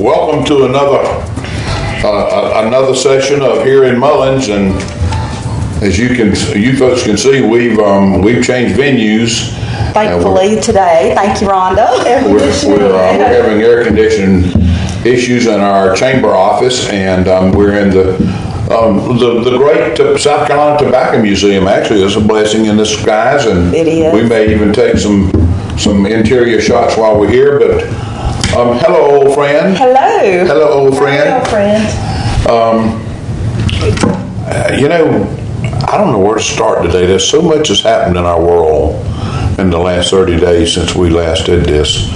Welcome to another session of Here in Mullins, and as you folks can see, we've changed venues. Thankfully today, thank you, Rhonda. We're having air conditioning issues in our chamber office, and we're in the great South Carolina Tobacco Museum. Actually, it's a blessing in disguise, and it is. We may even take some interior shots while we're here. But hello, old friend. Hello, old friend. Hello, friend. I don't know where to start today. There's so much has happened in our world in the last 30 days since we last did this.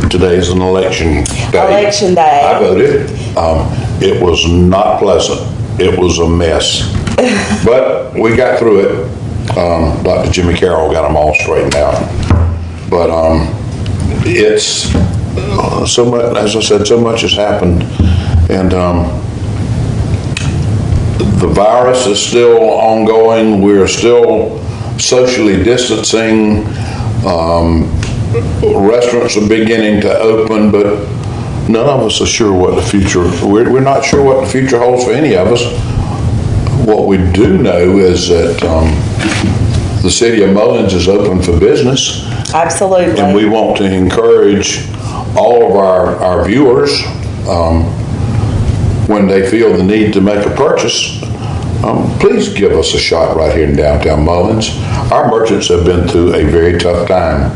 Today is an election day. Election day. I voted. It was not pleasant. It was a mess. But we got through it. Dr. Jimmy Carroll got them all straightened out. But it's so much, as I said, so much has happened. And the virus is still ongoing. We're still socially distancing. Restaurants are beginning to open, but none of us are sure what the future, we're not sure what the future holds for any of us. What we do know is that the City of Mullins is open for business. Absolutely. And we want to encourage all of our viewers, when they feel the need to make a purchase, please give us a shot right here in downtown Mullins. Our merchants have been through a very tough time,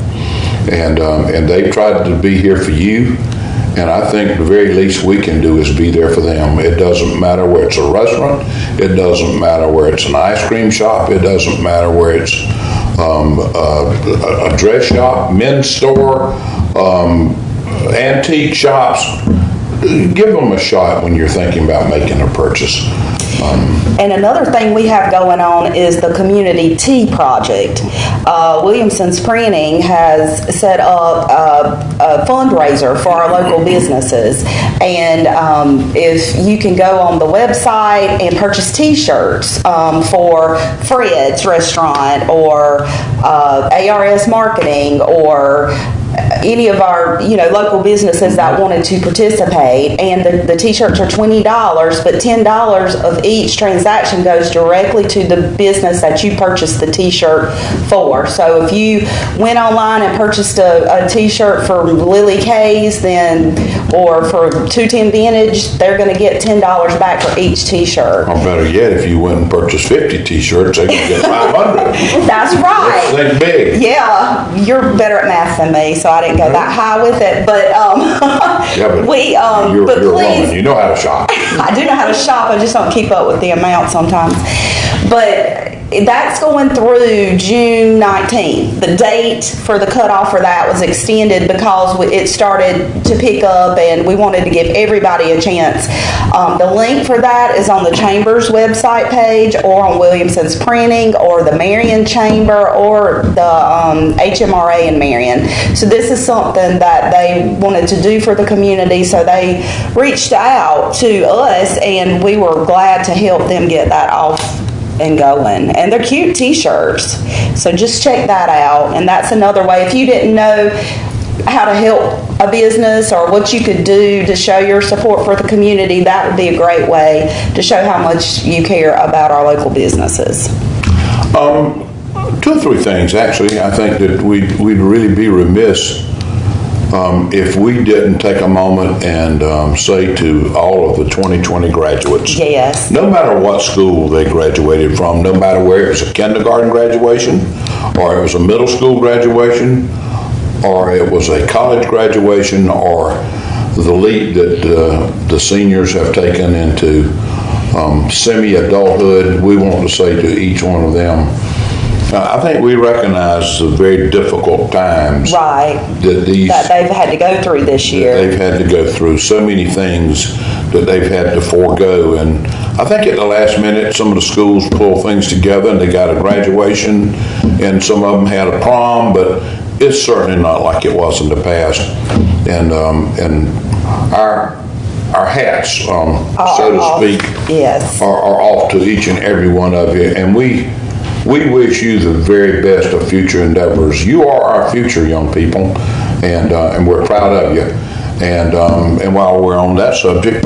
and they've tried to be here for you. And I think the very least we can do is be there for them. It doesn't matter where it's a restaurant. It doesn't matter where it's an ice cream shop. It doesn't matter where it's a dress shop, men's store, antique shops. Give them a shot when you're thinking about making a purchase. And another thing we have going on is the Community Tea Project. Williamson's Printing has set up a fundraiser for our local businesses. And if you can go on the website and purchase t-shirts for Fred's Restaurant or ARS Marketing or any of our local businesses that wanted to participate, and the t-shirts are $20, but $10 of each transaction goes directly to the business that you purchased the t-shirt for. So if you went online and purchased a t-shirt for Lily K's or for 210 Vintage, they're going to get $10 back for each t-shirt. Or better yet, if you went and purchased 50 t-shirts, they can get 500. That's right. That's big. Yeah, you're better at math than me, so I didn't go that high with it. But you're but a please, woman. You know how to shop. I do know how to shop. I just don't keep up with the amount sometimes. But that's going through June 19th. The date for the cutoff for that was extended because it started to pick up, and we wanted to give everybody a chance. The link for that is on the Chamber's website page, or on Williamson's Printing, or the Marion Chamber, or the HMRA in Marion. So this is something that they wanted to do for the community, so they reached out to us, and we were glad to help them get that off and going. And they're cute t-shirts, so just check that out. And that's another way, if you didn't know how to help a business or what you could do to show your support for the community, that would be a great way to show how much you care about our local businesses. 2 or 3 things, actually. I think that we'd really be remiss if we didn't take a moment and say to all of the 2020 graduates, yes, no matter what school they graduated from, no matter where it was a kindergarten graduation, or it was a middle school graduation, or it was a college graduation, or the leap that the seniors have taken into semi-adulthood, we want to say to each one of them, I think we recognize the very difficult times that they've had to go through this year. They've had to go through so many things that they've had to forego. And I think at the last minute, some of the schools pull things together and they got a graduation, and some of them had a prom, but it's certainly not like it was in the past. And our hats, so to speak, yes, are off to each and every one of you. And we wish you the very best of future endeavors. You are our future, young people, and we're proud of you. And while we're on that subject,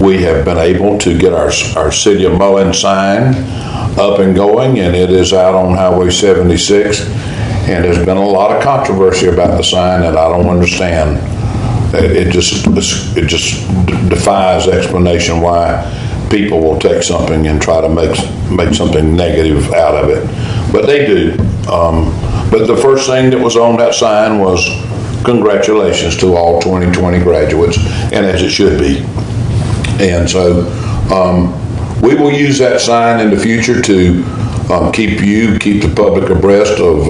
we have been able to get our City of Mullins sign up and going, and it is out on Highway 76. And there's been a lot of controversy about the sign, and I don't understand. It just defies explanation why people will take something and try to make something negative out of it. But they do. But the first thing that was on that sign was congratulations to all 2020 graduates, and as it should be. And so we will use that sign in the future to keep the public abreast of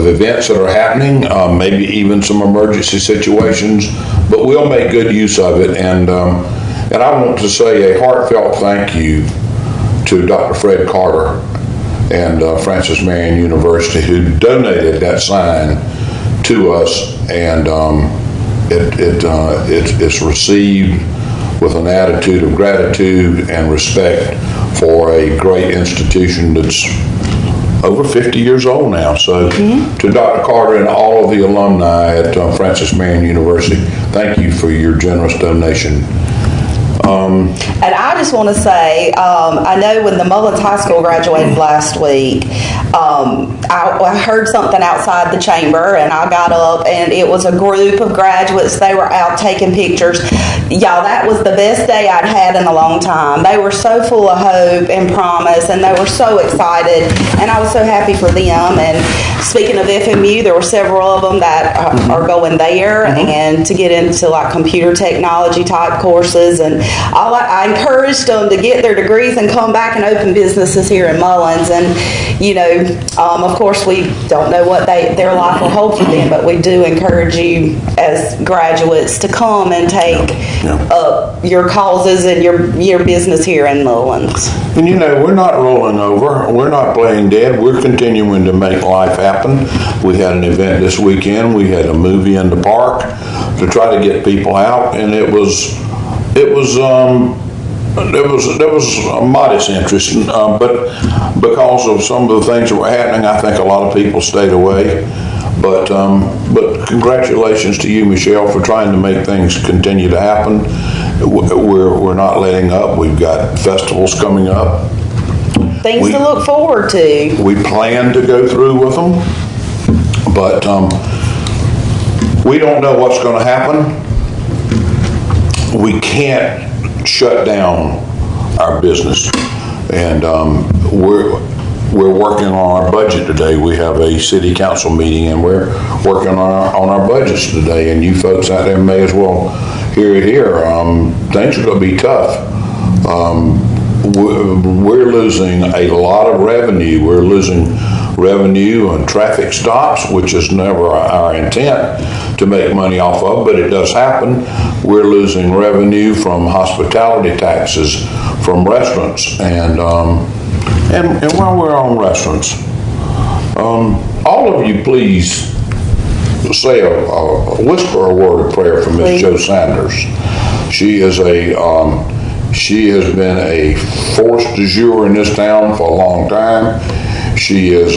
events that are happening, maybe even some emergency situations. But we'll make good use of it. And I want to say a heartfelt thank you to Dr. Fred Carter and Francis Marion University, who donated that sign to us, and it's received with an attitude of gratitude and respect for a great institution that's over 50 years old now. So to Dr. Carter and all of the alumni at Francis Marion University, thank you for your generous donation. And I just want to say, I know when the Mullins High School graduated last week, I heard something outside the chamber, and I got up, and it was a group of graduates. They were out taking pictures. Y'all, that was the best day I'd had in a long time. They were so full of hope and promise, and they were so excited, and I was so happy for them. And speaking of FMU, there were several of them that are going there and to get into like computer technology type courses. And I encouraged them to get their degrees and come back and open businesses here in Mullins. And, you know, of course, we don't know what their life will hold for them, but we do encourage you as graduates to come and take up your causes and your business here in Mullins. And you know, we're not rolling over. We're not playing dead. We're continuing to make life happen. We had an event this weekend. We had a movie in the park to try to get people out, and there was a modest interest, but because of some of the things that were happening, I think a lot of people stayed away. But congratulations to you, Michelle, for trying to make things continue to happen. We're not letting up. We've got festivals coming up. Things to look forward to. We plan to go through with them, but we don't know what's going to happen. We can't shut down our business, and we're working on our budget today. We have a city council meeting, and we're working on our budgets today. And you folks out there may as well hear it here. Things are going to be tough. We're losing a lot of revenue. We're losing revenue on traffic stops, which is never our intent to make money off of, but it does happen. We're losing revenue from hospitality taxes from restaurants, and while we're on restaurants, all of you please say whisper a word of prayer for Miss Jo Sanders. She has been a force du jour in this town for a long time. She has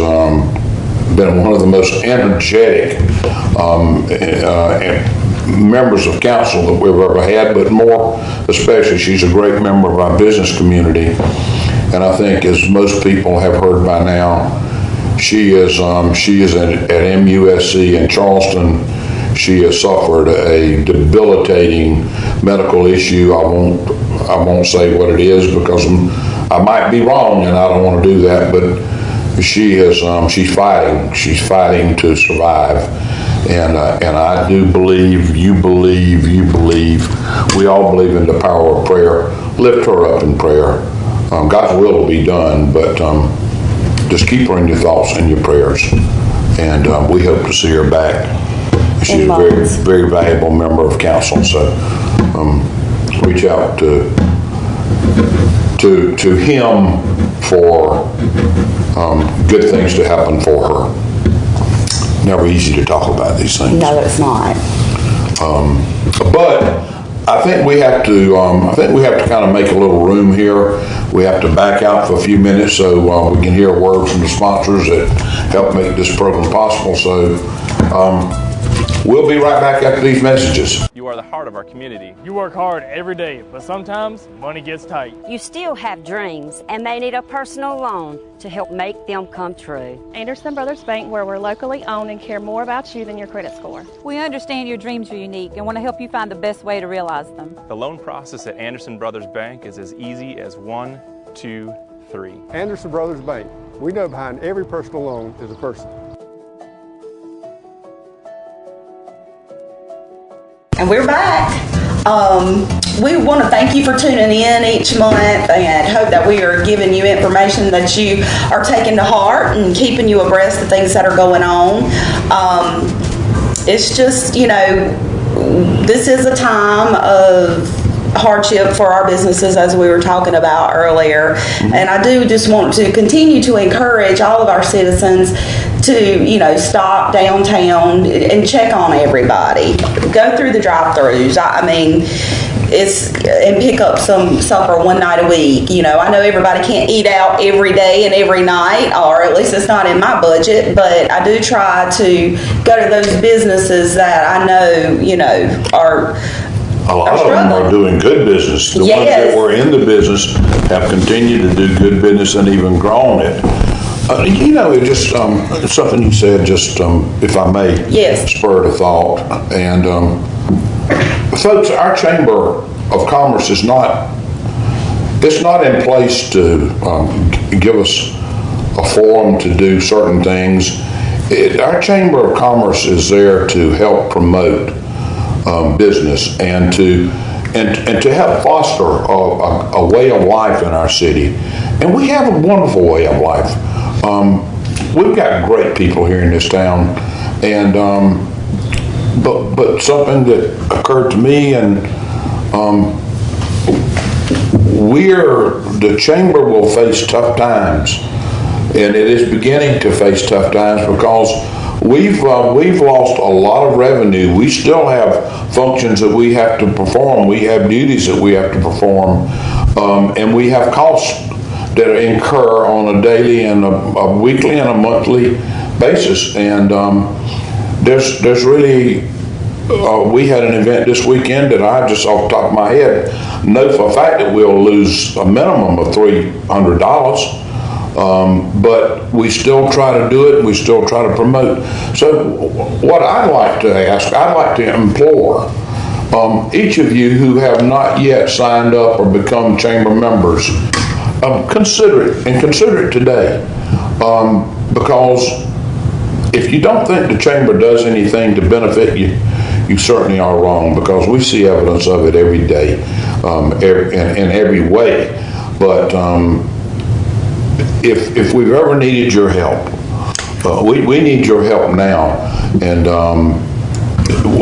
been one of the most energetic members of council that we've ever had, but more especially, she's a great member of our business community. And I think, as most people have heard by now, she is at MUSC in Charleston. She has suffered a debilitating medical issue. I won't say what it is because I might be wrong, and I don't want to do that. But she's fighting. She's fighting to survive. And I do believe, you believe, we all believe in the power of prayer. Lift her up in prayer. God's will will be done, but just keep her in your thoughts and your prayers. And we hope to see her back. She's a very, very valuable member of council. So reach out to him for good things to happen for her. Never easy to talk about these things. No, it's not. But I think we have to kind of make a little room here. We have to back out for a few minutes so we can hear a word from the sponsors that help make this program possible. So We'll be right back after these messages. You are the heart of our community. You work hard every day, but sometimes money gets tight. You still have dreams and may need a personal loan to help make them come true. Anderson Brothers Bank, where we're locally owned and care more about you than your credit score. We understand your dreams are unique and want to help you find the best way to realize them. The loan process at Anderson Brothers Bank is as easy as 1, 2, 3. Anderson Brothers Bank. We know behind every personal loan is a person. And we're back. We want to thank you for tuning in each month and hope that we are giving you information that you are taking to heart and keeping you abreast of things that are going on. It's just, this is a time of hardship for our businesses, as we were talking about earlier. And I do just want to continue to encourage all of our citizens to, stop downtown and check on everybody. Go through the drive-thrus. And pick up some supper one night a week. I know everybody can't eat out every day and every night, or at least it's not in my budget, but I do try to go to those businesses that I know, are A lot of them are doing good business. The ones that were in the business have continued to do good business and even grown it. It just, something you said, just, if I may, spurred a thought. And, folks, our Chamber of Commerce is it's not in place to give us a forum to do certain things. Our Chamber of Commerce is there to help promote business and to help foster a way of life in our city. And we have a wonderful way of life. We've got great people here in this town, and but something that occurred to me, and the chamber will face tough times, and it is beginning to face tough times because we've lost a lot of revenue. We still have functions that we have to perform. We have duties that we have to perform, and we have costs that incur on a daily and a weekly and a monthly basis. And there's really, we had an event this weekend that I just off the top of my head know for a fact that we'll lose a minimum of $300. But we still try to do it, and we still try to promote. So what I'd like to ask, I'd like to implore each of you who have not yet signed up or become chamber members, consider it today, because if you don't think the chamber does anything to benefit you, you certainly are wrong, because we see evidence of it every day, in every way. But if we've ever needed your help, we need your help now, and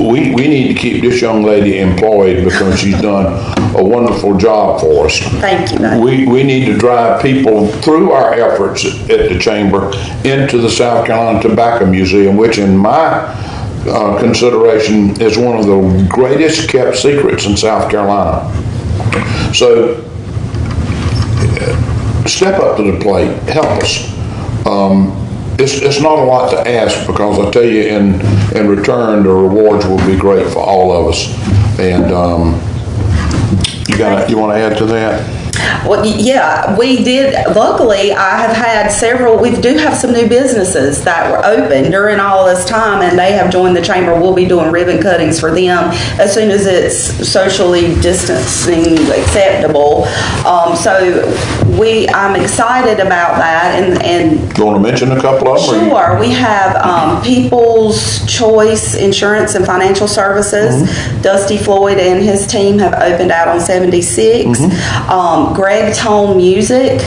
we need to keep this young lady employed because she's done a wonderful job for us. Thank you. We need to drive people through our efforts at the chamber into the South Carolina Tobacco Museum, which in my consideration is one of the greatest kept secrets in South Carolina. So step up to the plate, help us. It's not a lot to ask, because I tell you, in return, the rewards will be great for all of us. And you want to add to that? Well, yeah, we did. Luckily, I have had we do have some new businesses that were open during all this time, and they have joined the chamber. We'll be doing ribbon cuttings for them as soon as it's socially distancing acceptable. I'm excited about that. And you want to mention a couple of them? Sure. We have People's Choice Insurance and Financial Services. Mm-hmm. Dusty Floyd and his team have opened out on 76. Mm-hmm. Greg Tone Music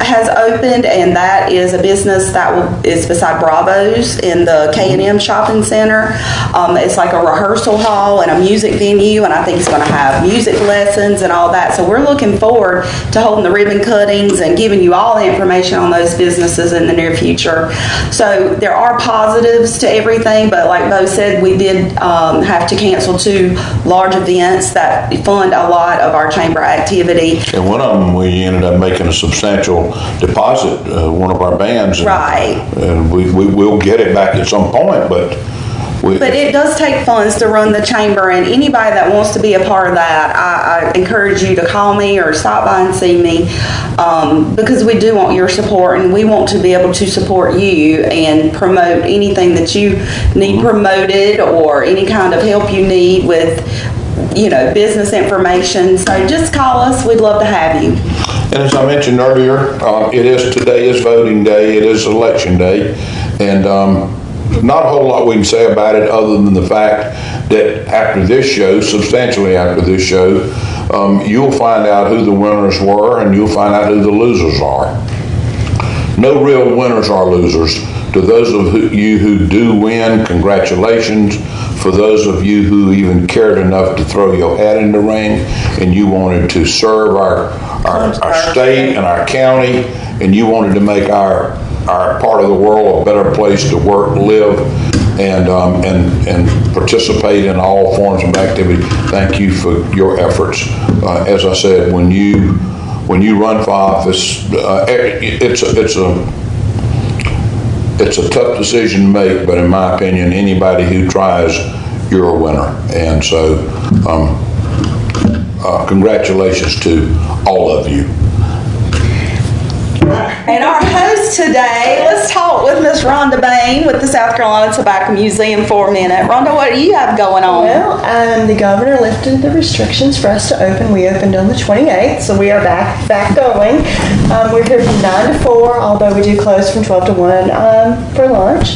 has opened, and that is a business that is beside Bravo's in the K&M shopping center. It's like a rehearsal hall and a music venue, and I think it's going to have music lessons and all that. So we're looking forward to holding the ribbon cuttings and giving you all the information on those businesses in the near future. So there are positives to everything, but like Bo said, we did have to cancel 2 large events that fund a lot of our chamber activity. And one of them, we ended up making a substantial deposit, one of our bands. Right. And we will get it back at some point, but But it does take funds to run the chamber, and anybody that wants to be a part of that, I encourage you to call me or stop by and see me, because we do want your support, and we want to be able to support you and promote anything that you need promoted or any kind of help you need with, business information. So just call us. We'd love to have you. And as I mentioned earlier, today is voting day, it is election day, and not a whole lot we can say about it other than the fact that after this show, substantially after this show, you'll find out who the winners were and you'll find out who the losers are. No real winners or losers. To those of you who do win, congratulations. For those of you who even cared enough to throw your hat in the ring and you wanted to serve our state and our county, and you wanted to make our part of the world a better place to work, live, and participate in all forms of activity, thank you for your efforts. As I said, when you run for office, it's a tough decision to make, but in my opinion, anybody who tries, you're a winner. And so, congratulations to all of you. And our host today, let's talk with Miss Rhonda Bain with the South Carolina Tobacco Museum for a minute. Rhonda, what do you have going on? Well, the governor lifted the restrictions for us to open. We opened on the 28th, so we are back going. We're here from 9 to 4, although we do close from 12 to 1 for lunch.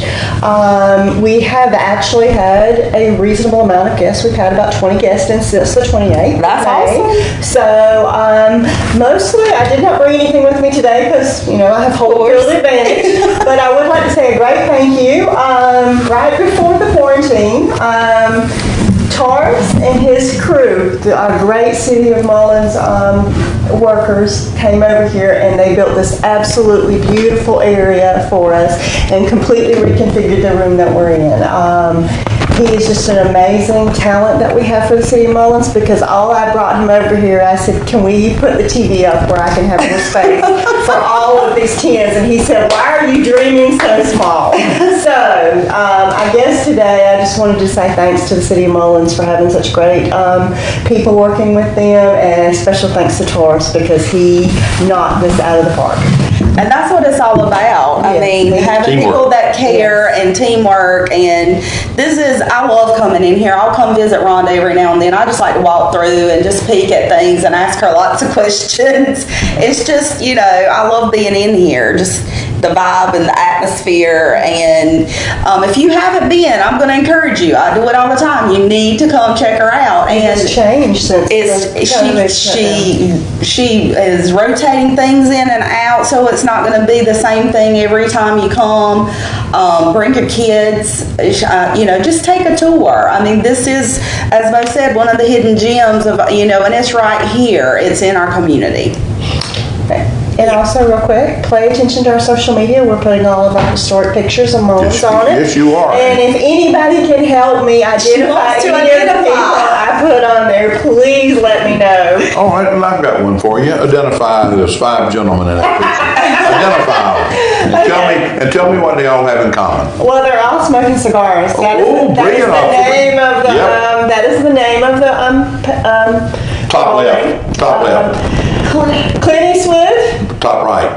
We have actually had a reasonable amount of guests. We've had about 20 guests since the 28th. That's awesome. So mostly, I did not bring anything with me today because, I have whole field advantage. But I would like to say a great thank you. Right before the quarantine, Tars and his crew, our great City of Mullins workers, came over here and they built this absolutely beautiful area for us and completely reconfigured the room that we're in. He is just an amazing talent that we have for the City of Mullins, because all I brought him over here, I said, can we put the TV up where I can have more space for all of these tins? And he said, why are you dreaming so small? So I guess today I just wanted to say thanks to the City of Mullins for having such great people working with them, and special thanks to Taurus because he knocked this out of the park. And that's what it's all about. I mean, having Teamwork. people that care and teamwork. And I love coming in here. I'll come visit Rhonda every now and then. I just like to walk through and just peek at things and ask her lots of questions. It's just, I love being in here. Just the vibe and the atmosphere. And if you haven't been, I'm going to encourage you. I do it all the time. You need to come check her out. And it's changed since she is rotating things in and out, so it's not going to be the same thing every time you come. Bring your kids. Just take a tour. I mean, this is, as Bo said, one of the hidden gems of, and it's right here. It's in our community. And also, real quick, pay attention to our social media. We're putting all of our historic pictures of Mullins on it. Yes, you are. And if anybody can help me identify any of the people I put on there, please let me know. All right, well, I've got one for you. Identify, there's 5 gentlemen in that picture. Identify them. And tell me what they all have in common. Well, they're all smoking cigars. That is the name of the. Yep. That is the name of the. Top left. Clint Eastwood. Top right.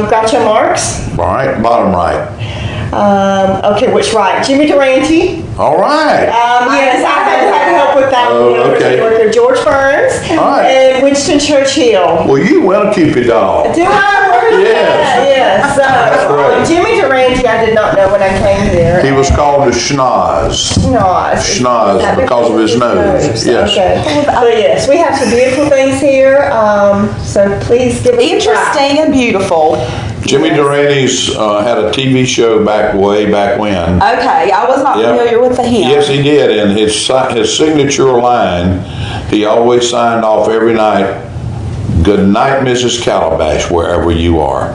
Groucho Marx. All right, bottom right. Okay, which right? Jimmy Durante. All right. Yes, I had to help with that one. Okay. George Burns. All right. And Winston Churchill. Well, you will keep your dog. Do I? Yes. That's right. Jimmy Durante, I did not know when I came here. He was called a schnoz. Schnoz because of his nose. Yes. Okay. But yes, we have some beautiful things here. So please give us a try. Interesting and beautiful. Jimmy Durante's had a TV show way back when. Okay, I was not familiar with him. Yes, he did. And his signature line, he always signed off every night, "Good night, Mrs. Calabash, wherever you are."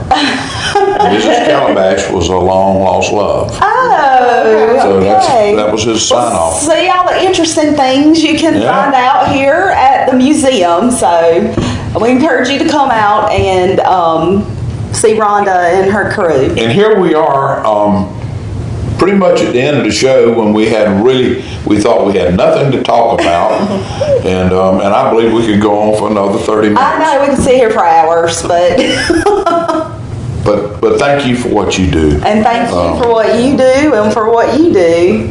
Mrs. Calabash was a long-lost love. Oh, So okay. that was his sign-off. See all the interesting things you can find out here at the museum. So we encourage you to come out and see Rhonda and her crew. And here we are pretty much at the end of the show when we thought we had nothing to talk about, and I believe we could go on for another 30 minutes. I know we can sit here for hours, but But thank you for what you do. and thank you for what you do and for what you do.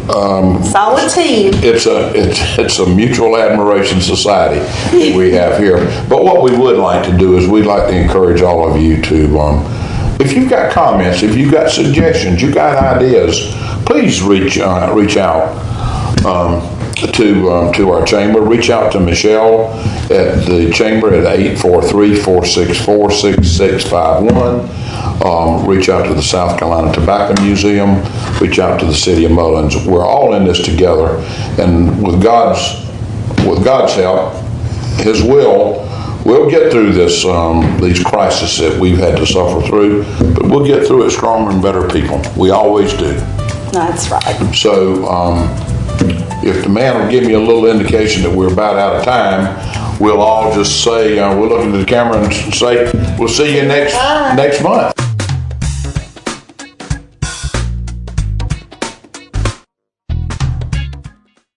Solid team. It's a mutual admiration society that we have here. But what we would like to do is we'd like to encourage all of you to, if you've got comments, if you've got suggestions, you've got ideas, please reach out to our chamber. Reach out to Michelle at the chamber at 843-464-6651. Reach out to the South Carolina Tobacco Museum. Reach out to the City of Mullins. We're all in this together, and with God's help, His will, we'll get through this these crises that we've had to suffer through. But we'll get through it stronger and better people. We always do. That's right. So if the man will give me a little indication that we're about out of time, we'll all just say, we'll look into the camera and say, we'll see you next month.